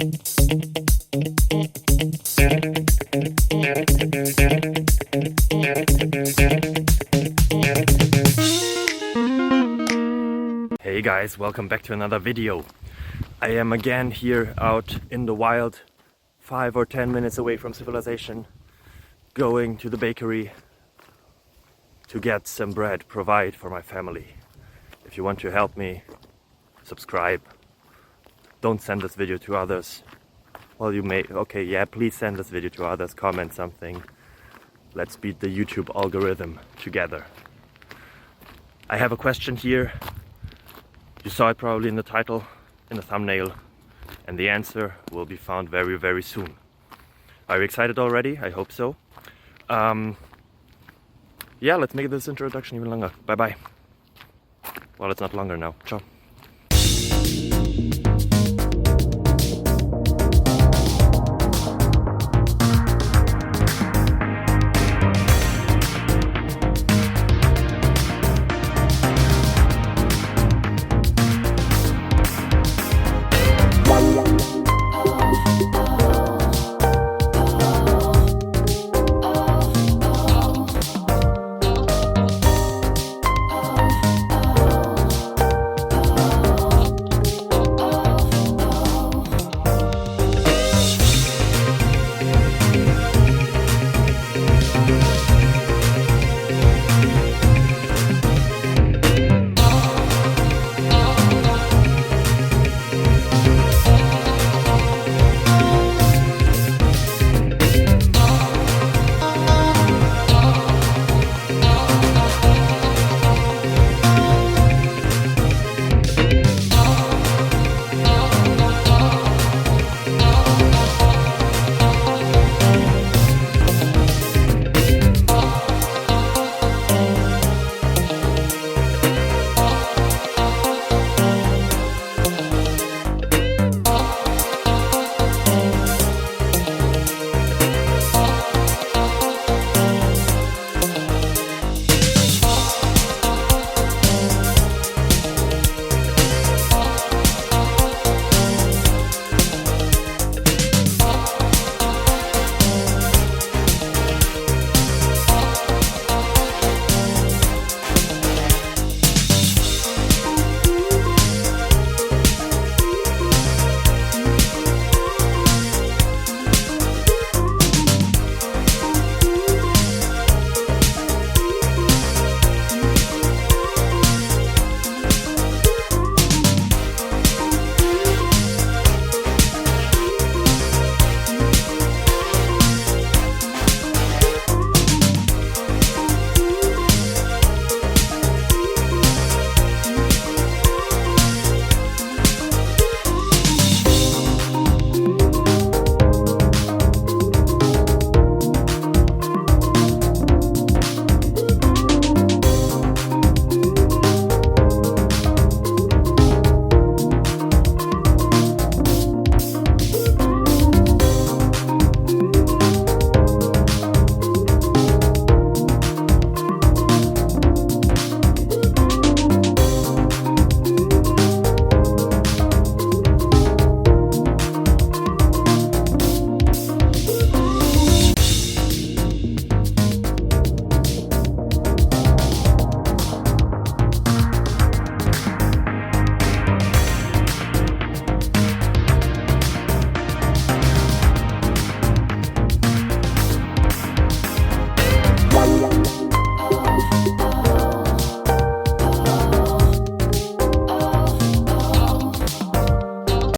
Hey guys, welcome back to another video. I am again here out in the wild, 5 or 10 minutes away from civilization, going to the bakery to get some bread, provide for my family. If you want to help me, subscribe. Don't send this video to others. Well, you may, okay, yeah, please send this video to others, comment something. Let's beat the YouTube algorithm together. I have a question here. You saw it probably in the title, in the thumbnail, and the answer will be found very, very soon. Are you excited already? I hope so. Yeah, let's make this introduction even longer. Bye bye. Well, it's not longer now. Ciao.